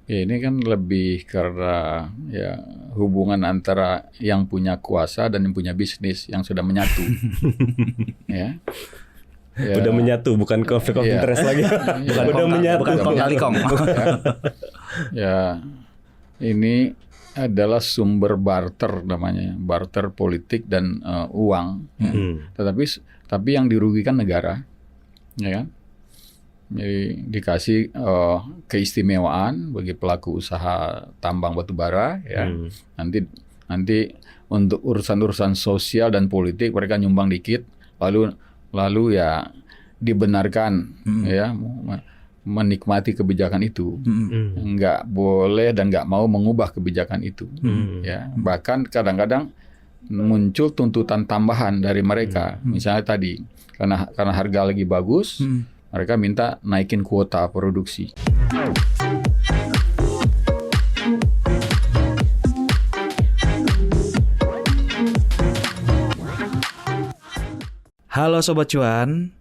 Ya, ini kan lebih karena ya hubungan antara yang punya kuasa dan yang punya bisnis yang sudah menyatu. Ya. Ya. Udah menyatu, bukan konflik of Iya. interest lagi. Iya. Udah menyatu. Bukan kong kali kong. Ya, ini adalah sumber barter namanya, barter politik dan uang. Ya. Tapi yang dirugikan negara, ya kan? Jadi dikasih keistimewaan bagi pelaku usaha tambang batubara, ya. Nanti untuk urusan-urusan sosial dan politik mereka nyumbang dikit, lalu ya dibenarkan, ya, menikmati kebijakan itu, nggak boleh dan nggak mau mengubah kebijakan itu, ya. Bahkan kadang-kadang muncul tuntutan tambahan dari mereka, misalnya tadi karena harga lagi bagus. Mereka minta naikin kuota produksi. Halo Sobat Cuan,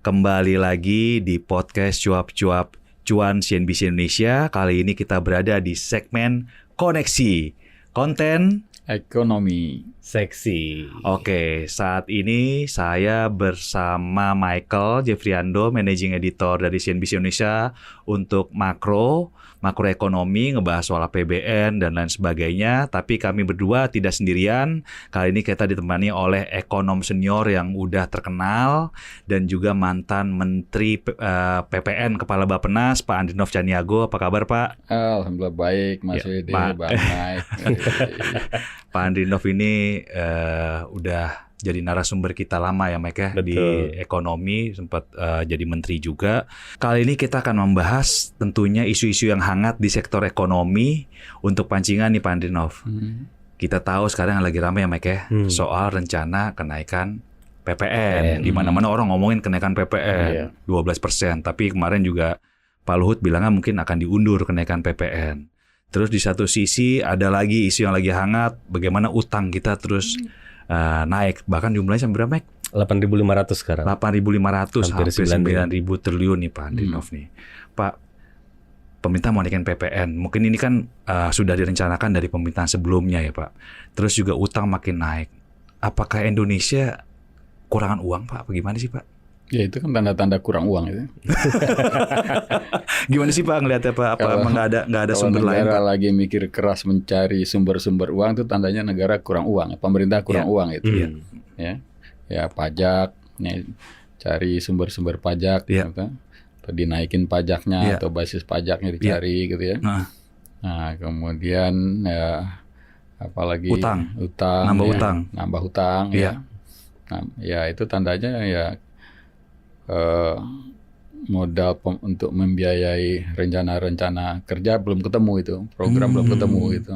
kembali lagi di podcast Cuap-Cuap Cuan CNBC Indonesia. Kali ini kita berada di segmen Koneksi Konten Ekonomi Seksi. Oke, saat ini saya bersama Michael Jeffriando, Managing Editor dari CNBC Indonesia untuk makroekonomi, ngebahas soal APBN dan lain sebagainya. Tapi kami berdua tidak sendirian. Kali ini kita ditemani oleh ekonom senior yang udah terkenal dan juga mantan Menteri PPN Kepala Bappenas, Pak Andrinov Caniago. Apa kabar, Pak? Alhamdulillah baik, Mas Wede, Bang Mike. Pak Andrinov ini udah jadi narasumber kita lama ya Mike ya. Betul. Di ekonomi, sempat jadi menteri juga. Kali ini kita akan membahas tentunya isu-isu yang hangat di sektor ekonomi untuk pancingan nih Pak Andrinov. Kita tahu sekarang yang lagi ramai ya Mike ya, soal rencana kenaikan PPN. Di mana-mana orang ngomongin kenaikan PPN 12%, tapi kemarin juga Pak Luhut bilangnya mungkin akan diundur kenaikan PPN. Terus di satu sisi ada lagi isu yang lagi hangat, bagaimana utang kita terus naik. Bahkan jumlahnya sampai berapa, Mike? 8.500 sekarang. 8.500 Hampir hampir 9.000 triliun nih Pak Andrinov nih. Pak, pemerintah mau naikin PPN. Mungkin ini kan sudah direncanakan dari pemerintahan sebelumnya ya Pak. Terus juga utang makin naik. Apakah Indonesia kurangan uang Pak? Apa gimana sih Pak? Ya itu kan tanda-tanda kurang uang itu. Gimana sih Pak ngelihatnya Pak? Apa emang nggak ada sumber lain? Kalau negara Pak? lagi mikir keras mencari sumber-sumber uang itu tandanya negara kurang uang, pemerintah kurang uang itu. Ya pajak, cari sumber-sumber pajak, gitu. Atau dinaikin pajaknya atau basis pajaknya dicari gitu ya. Nah kemudian ya apalagi Utang. nambah hutang ya. Nah, ya itu tandanya ya modal untuk membiayai rencana-rencana kerja belum ketemu itu, program belum ketemu gitu.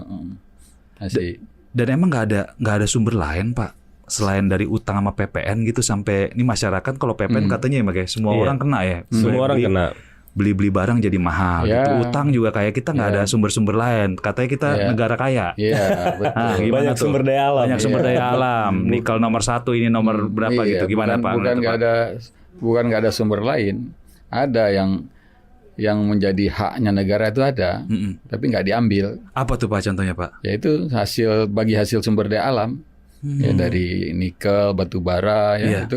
Masih. Dan emang nggak ada sumber lain Pak selain dari utang sama PPN gitu, sampai ini masyarakat kalau PPN katanya ya makanya semua orang kena ya. Semua orang kena. Beli barang jadi mahal gitu. Utang juga kayak kita nggak ada sumber-sumber lain. Katanya kita negara kaya. Iya, betul. Nah, Banyak tuh? sumber daya alam. Banyak sumber daya alam. Nikel nomor 1, ini nomor berapa gitu. Gimana Pak? Bukan nggak ada sumber lain. Ada yang menjadi haknya negara itu ada, tapi nggak diambil. Apa tuh Pak contohnya Pak? Yaitu bagi hasil sumber daya alam. Ya dari nikel, batu bara ya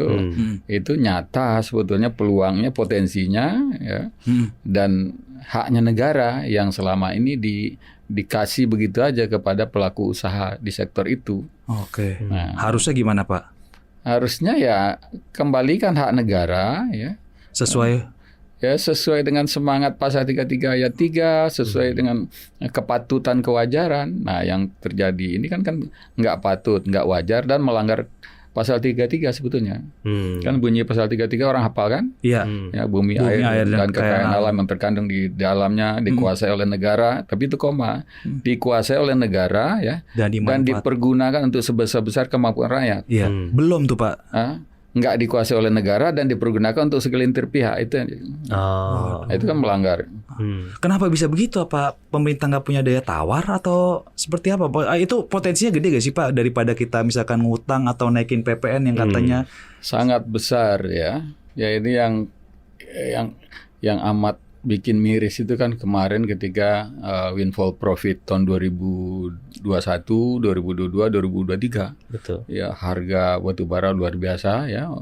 itu nyata sebetulnya peluangnya, potensinya ya. Dan haknya negara yang selama ini dikasih begitu aja kepada pelaku usaha di sektor itu. Oke. Nah, harusnya gimana Pak? Harusnya ya kembalikan hak negara ya. Sesuai dengan semangat pasal 33 ayat 3, sesuai dengan kepatutan kewajaran. Nah, yang terjadi ini kan nggak patut, nggak wajar dan melanggar pasal 33 sebetulnya. Kan bunyi pasal 33 orang hafal kan? Iya. Ya, bumi air dan kekayaan alam yang terkandung di dalamnya dikuasai oleh negara, tapi itu koma. Dikuasai oleh negara ya dan dipergunakan untuk sebesar-besar kemampuan rakyat. Iya. Belum tuh Pak. Nggak dikuasai oleh negara dan dipergunakan untuk segelintir pihak itu kan melanggar. Kenapa bisa begitu? Apa pemerintah nggak punya daya tawar atau seperti apa? Itu potensinya gede gak sih Pak daripada kita misalkan ngutang atau naikin PPN yang katanya sangat besar ya. Ya ini yang amat bikin miris itu kan kemarin ketika windfall profit tahun 2021, 2022, 2023. Betul. Ya, harga batu bara luar biasa ya,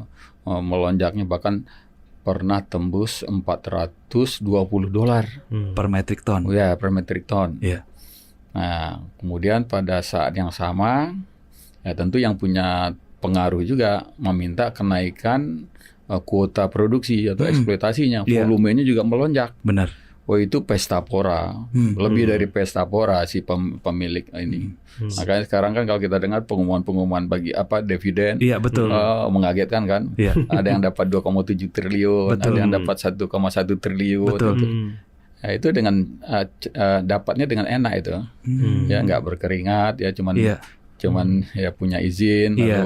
melonjaknya bahkan pernah tembus $420 Per metric ton. ya per metric ton. Iya. Nah, kemudian pada saat yang sama ya tentu yang punya pengaruh juga meminta kenaikan kuota produksi atau eksploitasinya, Iya. volumenya juga melonjak. Benar. Oh, itu pesta pora, lebih dari pesta pora si pemilik ini. Makanya sekarang kan kalau kita dengar pengumuman bagi dividen, Iya, betul. mengagetkan kan? Iya. Ada yang dapat 2,7 triliun, Betul. ada yang dapat 1,1 triliun. Betul. Gitu. Nah, itu dengan dapatnya dengan enak itu, ya nggak berkeringat, ya cuman Iya. ya punya izin, Iya.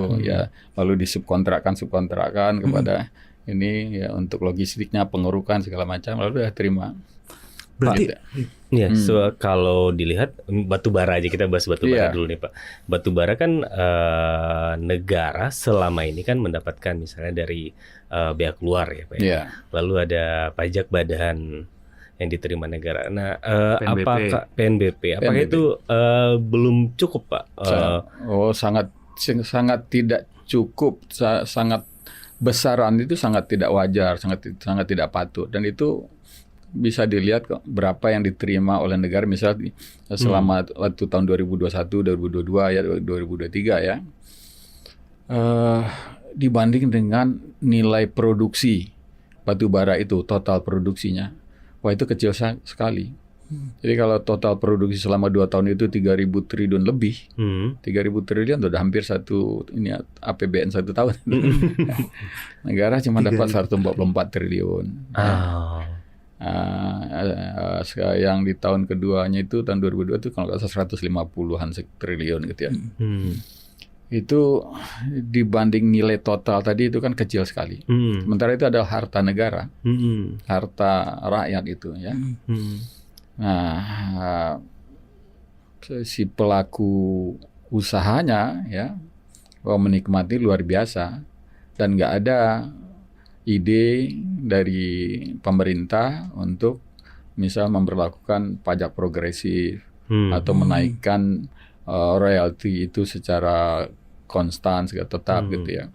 lalu disubkontrakkan kepada ini ya untuk logistiknya, pengerukan segala macam, lalu ya terima. Berarti Ya, kalau dilihat batu bara aja, kita bahas batu bara Iya. dulu nih Pak. Batu bara kan negara selama ini kan mendapatkan misalnya dari biaya keluar ya Pak. Ya. Iya. Lalu ada pajak badan yang diterima negara. Nah, PNBP. apakah PNBP? Apakah PNBP. itu belum cukup Pak? Sangat tidak cukup, sangat besaran itu sangat tidak wajar, sangat tidak patut, dan itu bisa dilihat kok berapa yang diterima oleh negara misalnya selama waktu tahun 2021, 2022 ya 2023 ya. Dibanding dengan nilai produksi batu bara itu, total produksinya, wah itu kecil sekali. Jadi kalau total produksi selama 2 tahun itu 3.000 triliun lebih, 3.000 triliun itu udah hampir APBN 1 tahun. Negara cuma dapat 144 triliun. Yang di tahun keduanya itu tahun 2002 itu kalau nggak salah 150-an triliun gitu ya. Itu dibanding nilai total tadi itu kan kecil sekali. Sementara itu adalah harta negara, harta rakyat itu ya. Nah, si pelaku usahanya ya menikmati luar biasa, dan nggak ada ide dari pemerintah untuk misal memberlakukan pajak progresif atau menaikkan royalti itu secara konstan, secara tetap gitu ya.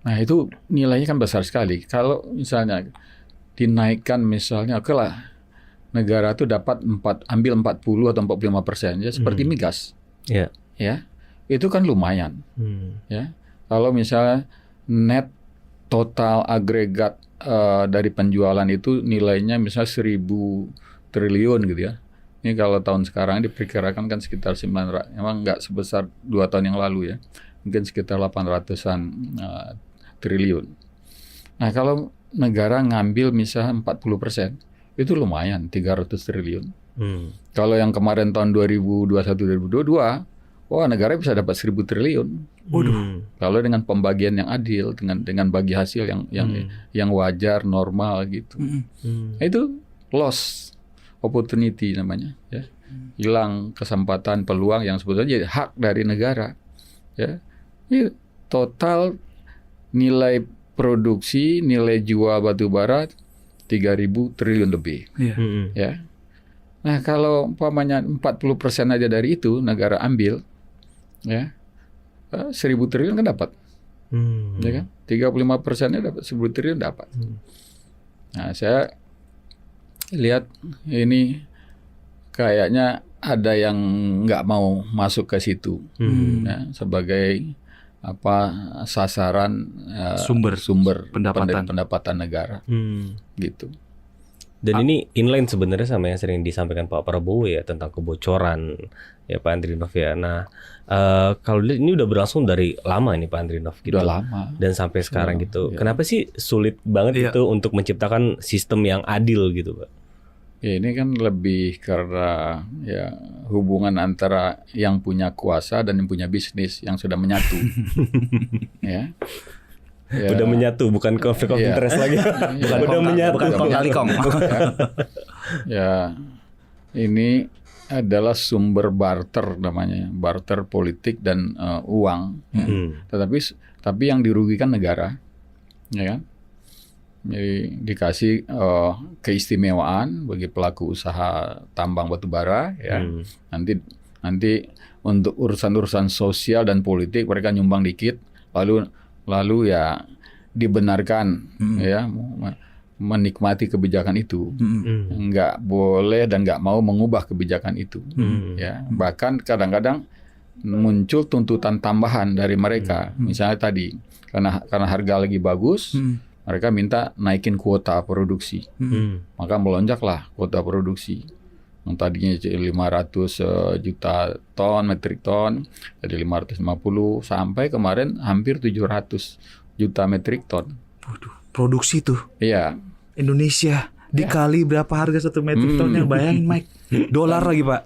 Nah itu nilainya kan besar sekali. Kalau misalnya dinaikkan misalnya, oke lah, negara itu dapat ambil 40 atau 45%, ya seperti migas, ya, itu kan lumayan, ya. Kalau misalnya net total agregat dari penjualan itu nilainya misalnya 1.000 triliun gitu ya. Ini kalau tahun sekarang diperkirakan kan sekitar 900, emang nggak sebesar 2 tahun yang lalu ya, mungkin sekitar 800-an triliun. Nah kalau negara ngambil misalnya 40%, itu lumayan 300 triliun. Kalau yang kemarin tahun 2021-2022, wah negara bisa dapat 1.000 triliun. Kalau dengan pembagian yang adil, dengan bagi hasil yang wajar, normal gitu. Nah, itu loss opportunity namanya, ya. Hilang kesempatan, peluang yang sebetulnya jadi hak dari negara, ya. Ini total nilai produksi, nilai jual batu bara 3.000 triliun lebih, ya. Nah kalau umpamanya 40% aja dari itu negara ambil, ya, 1.000 triliun kan dapat, ya kan? 35%-nya dapat 1.000 triliun dapat. Nah saya lihat ini kayaknya ada yang nggak mau masuk ke situ, ya, sebagai sasaran sumber pendapatan negara, gitu. Dan ini inline sebenarnya sama yang sering disampaikan Pak Prabowo ya tentang kebocoran ya Pak Andrinov ya. Nah kalau ini udah berlangsung dari lama ini Pak Andrinov gitu. Udah lama. Dan sampai sekarang gitu. Ya. Kenapa sih sulit banget itu untuk menciptakan sistem yang adil gitu Pak? Ya ini kan lebih karena ya hubungan antara yang punya kuasa dan yang punya bisnis yang sudah menyatu. Ya. Ya. Udah menyatu, bukan konflik of interest lagi. Udah menyatu. Bukan kong kali kong. Ya, ini adalah sumber barter namanya, barter politik dan uang. Ya. Tapi yang dirugikan negara, ya kan? Jadi dikasih keistimewaan bagi pelaku usaha tambang batu bara ya. Nanti untuk urusan-urusan sosial dan politik mereka nyumbang dikit, lalu ya dibenarkan ya menikmati kebijakan itu. Nggak boleh dan nggak mau mengubah kebijakan itu. Ya, bahkan kadang-kadang muncul tuntutan tambahan dari mereka. Misalnya tadi karena harga lagi bagus, mereka minta naikin kuota produksi. Maka melonjaklah kuota produksi. Yang tadinya 500 juta ton, metrik ton, jadi 550 sampai kemarin hampir 700 juta metrik ton. Waduh, produksi tuh. Iya. Indonesia dikali berapa harga 1 metrik tonnya? Bayangin, Mike. Dolar lagi, Pak.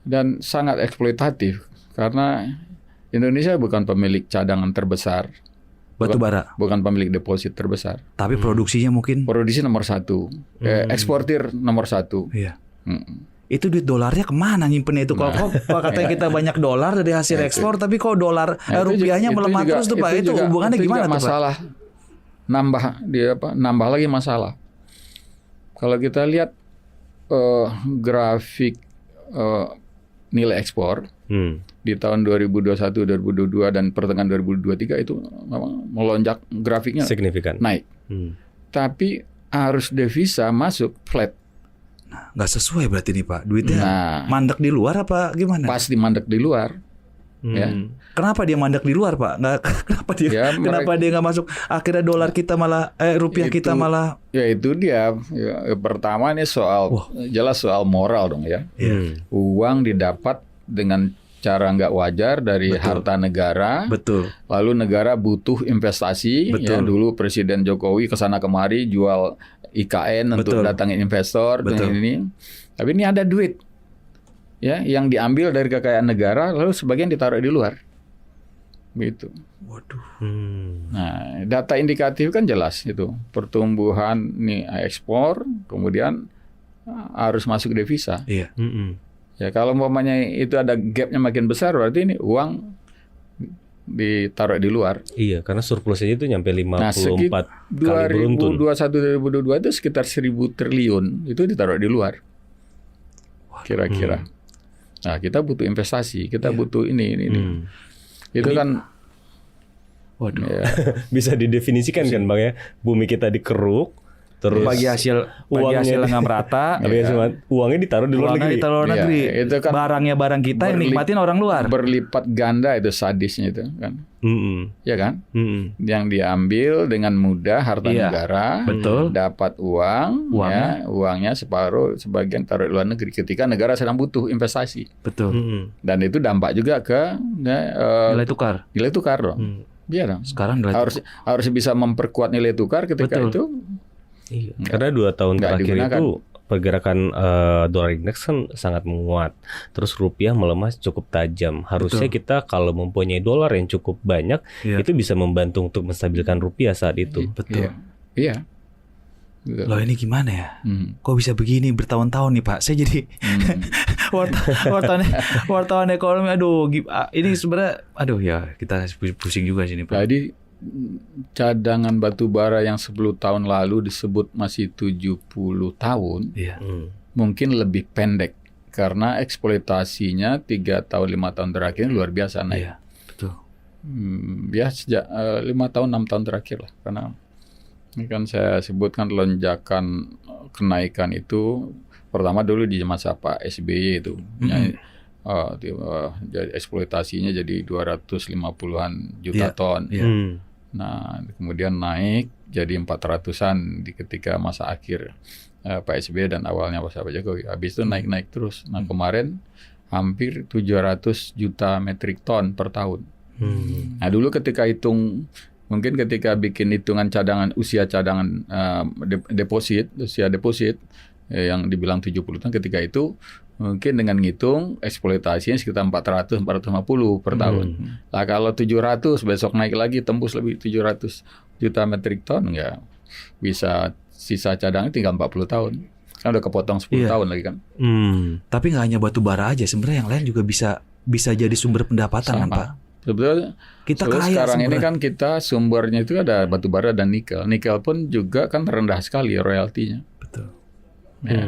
Dan sangat eksploitatif karena Indonesia bukan pemilik cadangan terbesar. Batu bara. Bukan pemilik deposit terbesar. Tapi produksinya mungkin. Produksi nomor 1. Eksportir nomor 1. Iya. Itu duit dolarnya kemana nyimpennya itu? Kalau katanya kita banyak dolar dari hasil ekspor, tapi kok dolar rupiahnya melemah terus tuh Pak. Itu hubungannya gimana tuh Pak? Masalah nambah lagi masalah. Kalau kita lihat grafik nilai ekspor di tahun 2021, 2022 dan pertengahan 2023 itu memang melonjak, grafiknya signifikan naik. Tapi arus devisa masuk flat. Nah, nggak sesuai berarti nih Pak. Duitnya mandek di luar apa gimana? Pasti mandek di luar. Ya. Kenapa dia mandek di luar Pak? Kenapa dia nggak masuk? Akhirnya dolar kita malah rupiah kita malah. Ya itu dia. Ya, pertama ini jelas soal moral dong ya. Uang didapat dengan cara nggak wajar dari harta negara. Betul. Lalu negara butuh investasi. Ya, dulu Presiden Jokowi kesana kemari jual IKN untuk datangin investor. Ini. Tapi ini ada duit. Ya, yang diambil dari kekayaan negara lalu sebagian ditaruh di luar. Gitu. Waduh. Nah, data indikatif kan jelas itu. Pertumbuhan nih ekspor, kemudian harus masuk devisa. Iya. Ya, kalau umpamanya itu ada gapnya makin besar berarti ini uang ditaruh di luar. Iya, karena surplusnya itu nyampe 54 kali beruntun. 2021 2022 itu sekitar 1.000 triliun itu ditaruh di luar. Kira-kira. Nah, kita butuh investasi, kita butuh ini. Itu kan waduh. Ya. Bisa didefinisikan kan Bang ya, bumi kita dikeruk, terus bagi hasil nggak merata, uangnya ditaruh di luar negeri. Ya, itu kan barangnya barang kita yang nikmatin orang luar. Berlipat ganda itu sadisnya itu kan. Ya kan? Yang diambil dengan mudah harta negara, dapat uangnya sebagian taruh di luar negeri ketika negara sedang butuh investasi. Dan itu dampak juga ke nilai tukar dong. Iya dong. Sekarang harus bisa memperkuat nilai tukar ketika itu. Iya. Karena 2 tahun terakhir itu pergerakan dolar indeks kan sangat menguat. Terus rupiah melemah cukup tajam. Harusnya kita kalau mempunyai dolar yang cukup banyak, itu bisa membantu untuk menstabilkan rupiah saat itu. Betul. Iya. Loh ini gimana ya? Kok bisa begini bertahun-tahun nih Pak? Saya jadi wartawan ekonomi. Aduh, ini sebenarnya ya kita pusing juga sini Pak. Jadi cadangan batu bara yang 10 tahun lalu disebut masih 70 tahun, mungkin lebih pendek karena eksploitasinya 3 tahun 5 tahun terakhir luar biasa naik. Iya, betul. Ya sejak 5 tahun 6 tahun terakhir lah, karena ini kan saya sebutkan lonjakan kenaikan itu pertama dulu di masa Pak SBY itu. Jadi eksploitasinya jadi 250-an juta ton. Nah, kemudian naik jadi 400-an di ketika masa akhir Pak SBY dan awalnya Pak Jokowi. Habis itu naik terus. Nah, kemarin hampir 700 juta metrik ton per tahun. Nah, dulu ketika mungkin ketika bikin hitungan usia cadangan usia deposit yang dibilang 70 tahun ketika itu mungkin dengan ngitung eksploitasinya sekitar 400-450 per tahun. Nah, kalau 700 besok naik lagi tembus lebih 700 juta metrik ton, ya bisa sisa cadangan tinggal 40 tahun. Kan udah kepotong 10 tahun lagi kan. Tapi nggak hanya batu bara aja, sebenarnya yang lain juga bisa jadi sumber pendapatan kan Pak? Sebetulnya Kita kaya sekarang ini sumber. kan kita sumbernya itu ada batu bara dan nikel. Nikel pun juga kan rendah sekali royaltinya. Betul. Ya.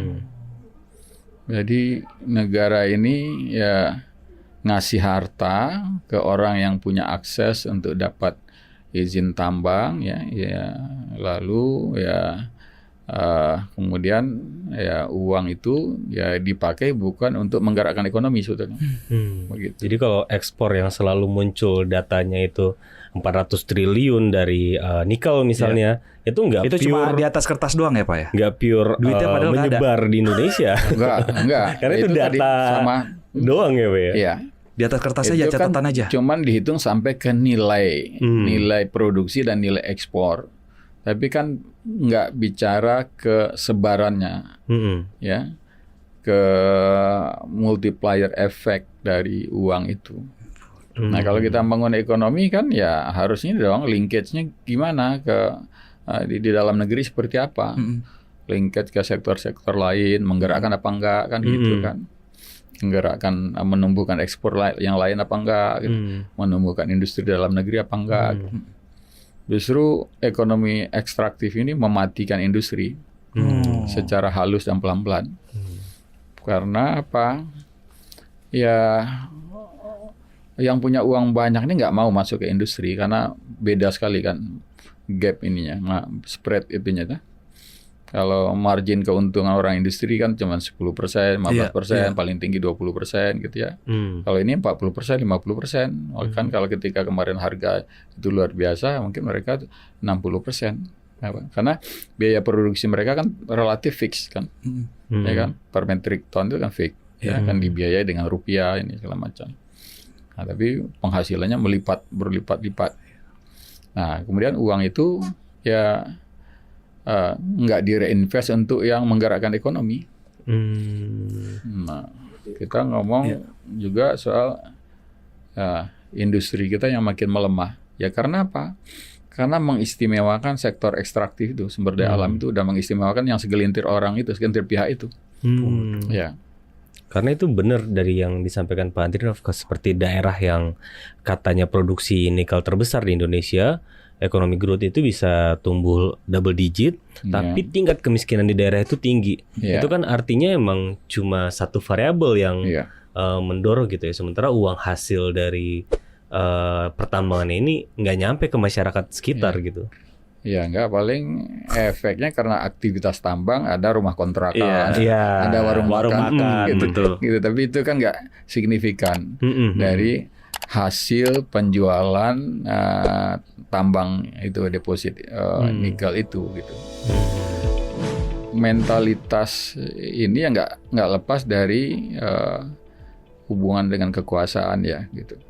Jadi negara ini ya ngasih harta ke orang yang punya akses untuk dapat izin tambang, ya lalu ya kemudian ya uang itu ya dipakai bukan untuk menggerakkan ekonomi sebetulnya. Begitu. Jadi kalau ekspor yang selalu muncul datanya itu 400 triliun dari nikel misalnya, itu nggak Itu cuma pure, di atas kertas doang ya Pak ya? nggak pure Duitnya padahal nggak menyebar di Indonesia. Enggak. Karena itu tadi data sama doang ya Pak ya? ya. Di atas kertas aja, Itu kan catatan aja. cuman dihitung sampai ke nilai produksi dan nilai ekspor. Tapi kan nggak bicara ke sebarannya, ya, ke multiplier effect dari uang itu. Nah kalau kita bangun ekonomi kan ya harusnya dong linkage-nya gimana ke di dalam negeri seperti apa, linkage ke sektor-sektor lain, menggerakkan apa enggak kan gitu kan, menggerakkan menumbuhkan ekspor yang lain apa enggak, gitu. Menumbuhkan industri dalam negeri apa enggak. Gitu. Justru ekonomi ekstraktif ini mematikan industri secara halus dan pelan-pelan. Karena apa? Ya, yang punya uang banyak ini nggak mau masuk ke industri karena beda sekali kan gap ininya, spread itunya. Kalau margin keuntungan orang industri kan cuma 10%, 15%, paling tinggi 20% gitu ya. Kalau ini 40%, 50%. Kan kalau ketika kemarin harga itu luar biasa, mungkin mereka 60%. Karena biaya produksi mereka kan relatif fix kan. Ya kan? Per metric ton itu kan fix. Ya kan dibiayai dengan rupiah ini segala macam. Nah, tapi penghasilannya berlipat-lipat. Nah, kemudian uang itu ya nggak direinvest untuk yang menggerakkan ekonomi. Nah, kita ngomong juga soal industri kita yang makin melemah. Ya karena apa? Karena mengistimewakan sektor ekstraktif itu, sumber daya alam itu udah mengistimewakan yang segelintir orang itu, segelintir pihak itu. Ya. Karena itu benar dari yang disampaikan Pak Andrinov, seperti daerah yang katanya produksi nikel terbesar di Indonesia, ekonomi growth itu bisa tumbuh double digit, tapi tingkat kemiskinan di daerah itu tinggi. Itu kan artinya emang cuma satu variabel yang mendorong gitu ya. Sementara uang hasil dari pertambangan ini nggak nyampe ke masyarakat sekitar gitu. Ya enggak, paling efeknya karena aktivitas tambang ada rumah kontrakan, ada warung makan gitu. Tapi itu kan nggak signifikan dari hasil penjualan tambang itu deposit nikel itu gitu. Mentalitas ini ya nggak lepas dari hubungan dengan kekuasaan ya gitu.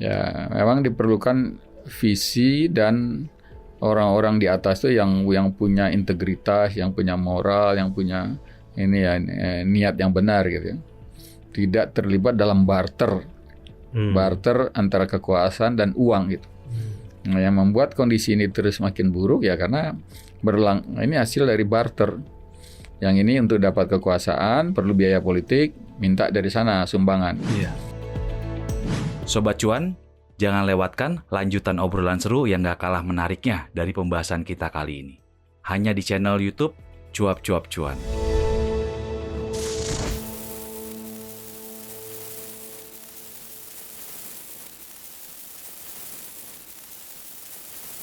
Ya memang diperlukan visi dan orang-orang di atas itu yang punya integritas, yang punya moral, yang punya ini ya niat yang benar gitu ya. Tidak terlibat dalam barter antara kekuasaan dan uang gitu. Nah, yang membuat kondisi ini terus makin buruk ya karena ini hasil dari barter. Yang ini untuk dapat kekuasaan perlu biaya politik, minta dari sana sumbangan. Sobat Cuan, jangan lewatkan lanjutan obrolan seru yang gak kalah menariknya dari pembahasan kita kali ini. Hanya di channel YouTube Cuap Cuap Cuan.